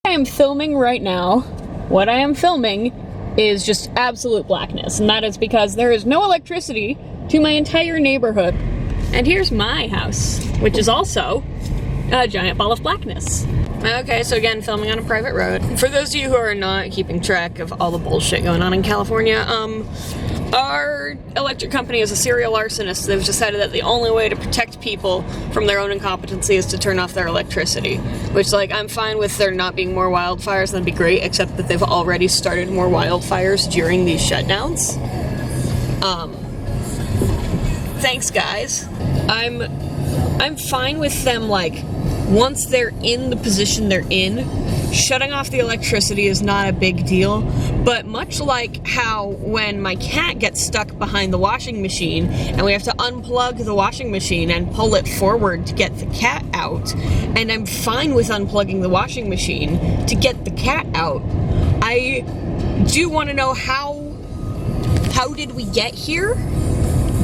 I am filming right now, what I am filming is just absolute blackness, and that is because there is no electricity to my entire neighborhood. And here's my house, which is also a giant ball of blackness. Okay, so again, filming on a private road. For those of you who are not keeping track of all the bullshit going on in California, our electric company is a serial arsonist. They've decided that the only way to protect people from their own incompetency is to turn off their electricity. Which, like, I'm fine with there not being more wildfires, that'd be great, except that they've already started more wildfires during these shutdowns. Thanks, guys. I'm fine with them, like, once they're in the position they're in, shutting off the electricity is not a big deal, but much like how when my cat gets stuck behind the washing machine and we have to unplug the washing machine and pull it forward to get the cat out, and I'm fine with unplugging the washing machine to get the cat out, I do want to know how did we get here?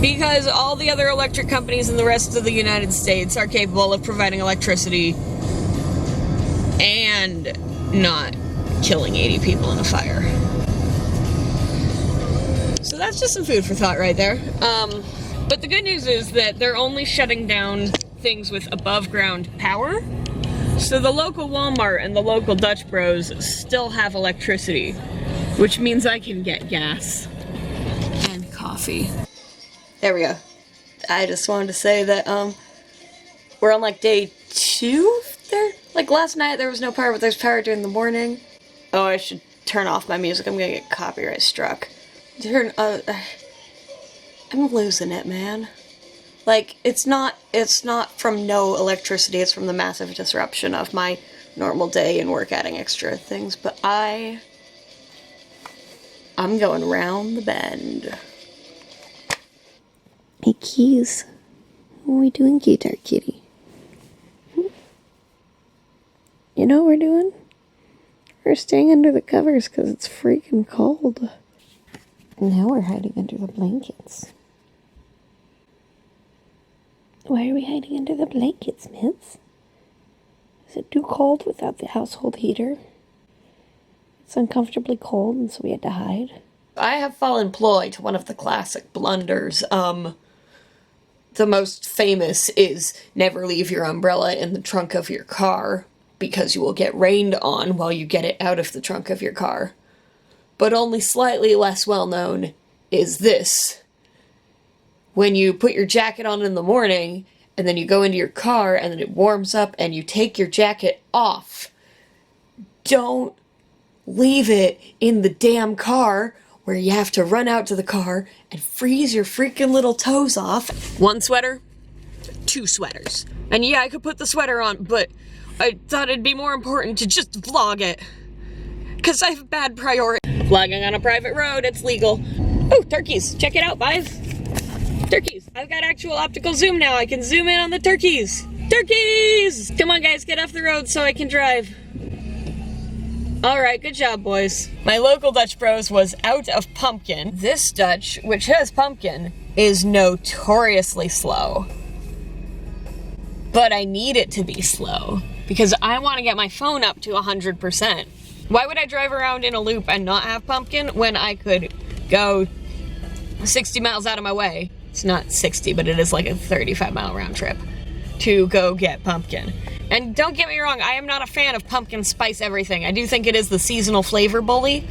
Because all the other electric companies in the rest of the United States are capable of providing electricity and not killing 80 people in a fire. So that's just some food for thought right there. But the good news is that they're only shutting down things with above ground power. So the local Walmart and the local Dutch Bros still have electricity, which means I can get gas and coffee. There we go. I just wanted to say that, we're on, like, day 2 there? Like, last night there was no power, but there's power during the morning. Oh, I should turn off my music. I'm gonna get copyright struck. I'm losing it, man. Like, it's not from no electricity, it's from the massive disruption of my normal day and work adding extra things, but I'm going round the bend. Hey, Keys. What are we doing, Keytar kitty? You know what we're doing? We're staying under the covers because it's freaking cold. Now we're hiding under the blankets. Why are we hiding under the blankets, Miss? Is it too cold without the household heater? It's uncomfortably cold, and so we had to hide. I have fallen ploy to one of the classic blunders. The most famous is never leave your umbrella in the trunk of your car because you will get rained on while you get it out of the trunk of your car. But only slightly less well known is this. When you put your jacket on in the morning and then you go into your car and then it warms up and you take your jacket off, don't leave it in the damn car where you have to run out to the car and freeze your freaking little toes off. 1 sweater, 2 sweaters. And yeah, I could put the sweater on, but I thought it'd be more important to just vlog it. Because I have bad priority. Vlogging on a private road, it's legal. Oh, turkeys, check it out, guys. Turkeys, I've got actual optical zoom now. I can zoom in on the turkeys. Turkeys! Come on, guys, get off the road so I can drive. Alright, good job, boys. My local Dutch Bros was out of pumpkin. This Dutch, which has pumpkin, is notoriously slow. But I need it to be slow, because I want to get my phone up to 100%. Why would I drive around in a loop and not have pumpkin when I could go 60 miles out of my way? It's not 60, but it is like a 35-mile round trip to go get pumpkin. And don't get me wrong, I am not a fan of pumpkin spice everything. I do think it is the seasonal flavor bully,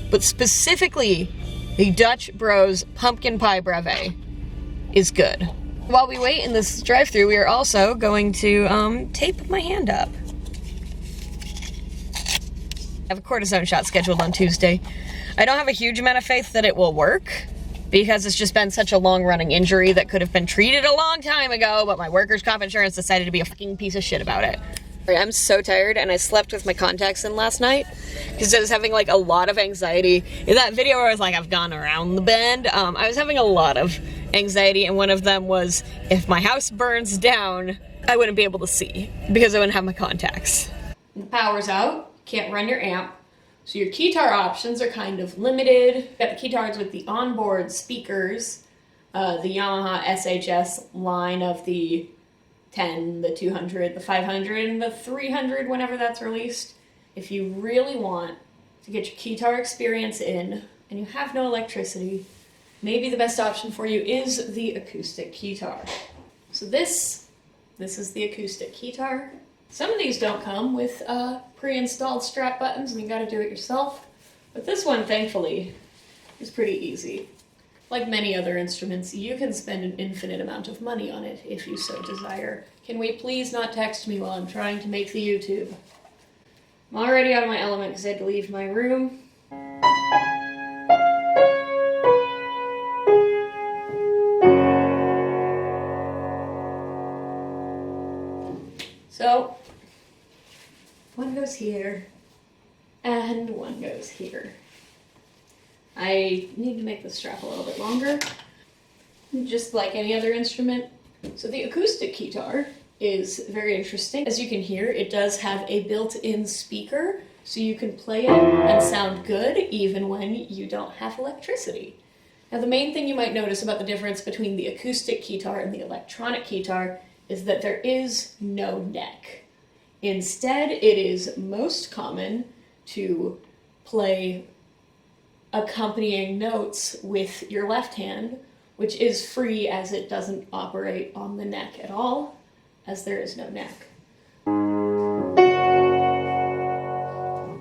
but specifically the Dutch Bros Pumpkin Pie Breve is good. While we wait in this drive-thru, we are also going to tape my hand up. I have a cortisone shot scheduled on Tuesday. I don't have a huge amount of faith that it will work, because it's just been such a long-running injury that could have been treated a long time ago, but my workers' comp insurance decided to be a fucking piece of shit about it. I'm so tired, and I slept with my contacts in last night, because I was having, like, a lot of anxiety. In that video where I was like, I've gone around the bend, I was having a lot of anxiety, and one of them was, if my house burns down, I wouldn't be able to see, because I wouldn't have my contacts. The power's out, can't run your amp. So your Keytar options are kind of limited. You've got the Keytars with the onboard speakers, the Yamaha SHS line of the 10, the 200, the 500, and the 300 whenever that's released. if you really want to get your Keytar experience in and you have no electricity, maybe the best option for you is the acoustic Keytar. So this is the acoustic Keytar. Some of these don't come with pre-installed strap buttons and you gotta do it yourself, but this one, thankfully, is pretty easy. Like many other instruments, you can spend an infinite amount of money on it if you so desire. Can we please not text me while I'm trying to make the YouTube? I'm already out of my element because I had to leave my room. So, one goes here, and one goes here. I need to make the strap a little bit longer, just like any other instrument. So the acoustic Keytar is very interesting. As you can hear, it does have a built-in speaker, so you can play it and sound good even when you don't have electricity. Now the main thing you might notice about the difference between the acoustic Keytar and the electronic Keytar is that there is no neck. Instead, it is most common to play accompanying notes with your left hand, which is free as it doesn't operate on the neck at all, as there is no neck.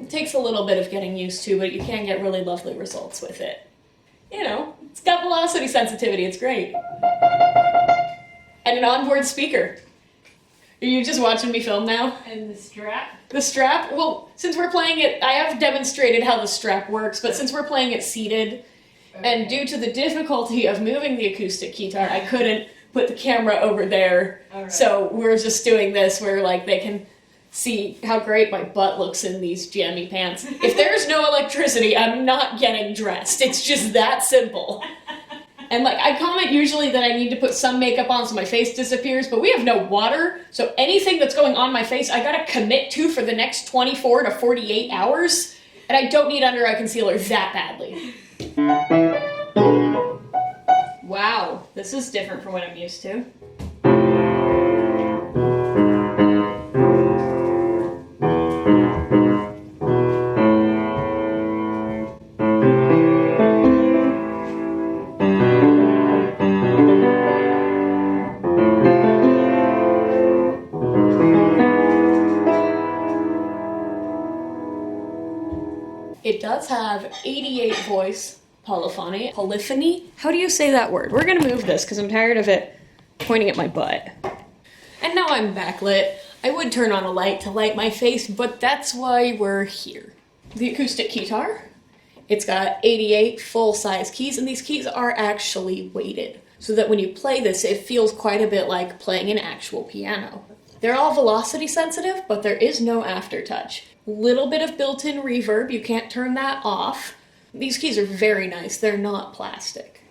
It takes a little bit of getting used to, but you can get really lovely results with it. You know, it's got velocity sensitivity, it's great. And an onboard speaker. Are you just watching me film now? And the strap? The strap? Well, since we're playing it, I have demonstrated how the strap works, but since we're playing it seated, and due to the difficulty of moving the acoustic Keytar, I couldn't put the camera over there. Right. So we're just doing this where like they can see how great my butt looks in these jammy pants. If there's no electricity, I'm not getting dressed. It's just that simple. And like, I comment usually that I need to put some makeup on so my face disappears, but we have no water, so anything that's going on my face, I gotta commit to for the next 24 to 48 hours, and I don't need under-eye concealer that badly. Wow, this is different from what I'm used to. It does have 88 voice polyphony. Polyphony? How do you say that word? We're gonna move this because I'm tired of it pointing at my butt. And now I'm backlit. I would turn on a light to light my face, but that's why we're here. The acoustic Keytar. It's got 88 full-size keys, and these keys are actually weighted, so that when you play this, it feels quite a bit like playing an actual piano. They're all velocity sensitive, but there is no aftertouch. Little bit of built-in reverb, you can't turn that off. These keys are very nice, they're not plastic.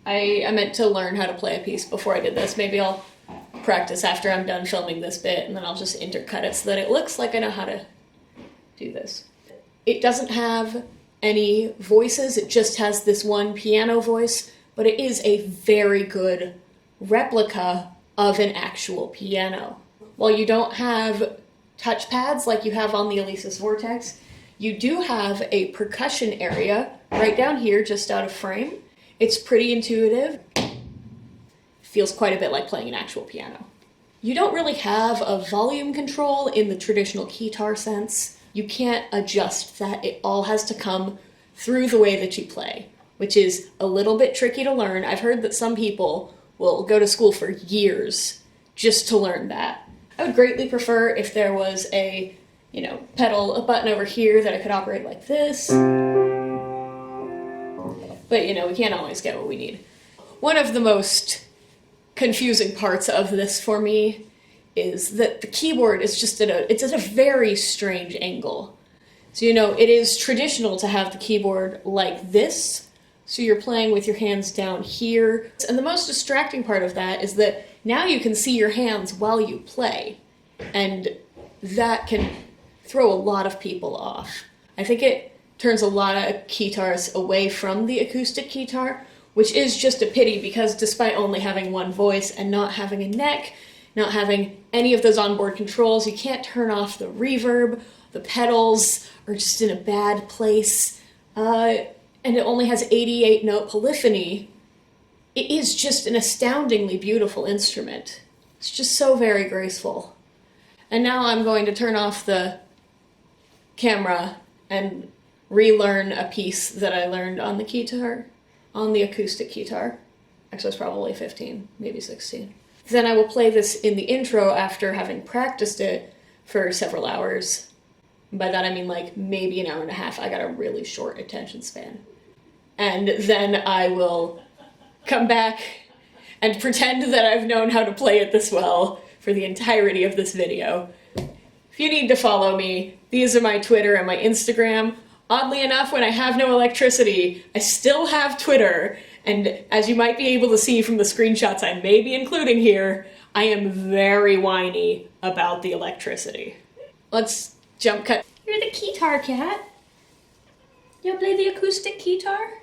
I meant to learn how to play a piece before I did this. Maybe I'll practice after I'm done filming this bit, and then I'll just intercut it so that it looks like I know how to do this. It doesn't have any voices, it just has this one piano voice, but it is a very good replica of an actual piano. While you don't have touchpads like you have on the Alesis Vortex, you do have a percussion area right down here just out of frame. It's pretty intuitive. Feels quite a bit like playing an actual piano. You don't really have a volume control in the traditional Keytar sense. You can't adjust that. It all has to come through the way that you play, which is a little bit tricky to learn. I've heard that some people will go to school for years just to learn that. I would greatly prefer if there was a, pedal, a button over here that I could operate like this. But, we can't always get what we need. One of the most confusing parts of this for me is that the keyboard is just at a very strange angle. So, it is traditional to have the keyboard like this, so you're playing with your hands down here. And the most distracting part of that is that now you can see your hands while you play, and that can throw a lot of people off. I think it turns a lot of Keytars away from the acoustic Keytar, which is just a pity because despite only having one voice and not having a neck, not having any of those onboard controls. You can't turn off the reverb. The pedals are just in a bad place. And it only has 88 note polyphony. It is just an astoundingly beautiful instrument. It's just so very graceful. And now I'm going to turn off the camera and relearn a piece that I learned on the Keytar, on the acoustic Keytar. Actually, I was probably 15, maybe 16. Then I will play this in the intro after having practiced it for several hours. By that I mean like maybe an hour and a half. I got a really short attention span. And then I will come back and pretend that I've known how to play it this well for the entirety of this video. If you need to follow me, these are my Twitter and my Instagram. Oddly enough, when I have no electricity, I still have Twitter, and as you might be able to see from the screenshots I may be including here, I am very whiny about the electricity. Let's jump cut. You're the Keytar cat. You play the acoustic Keytar?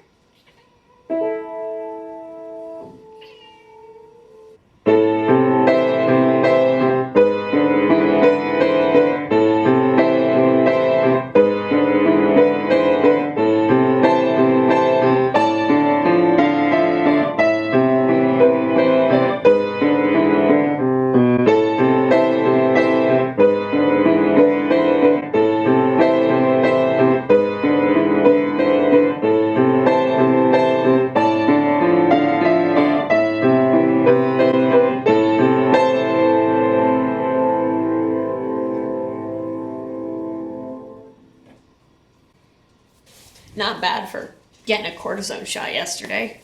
Not bad for getting a cortisone shot yesterday.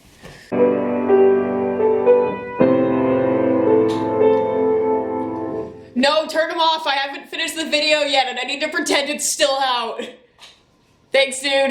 No, turn them off. I haven't finished the video yet and I need to pretend it's still out. Thanks, dude.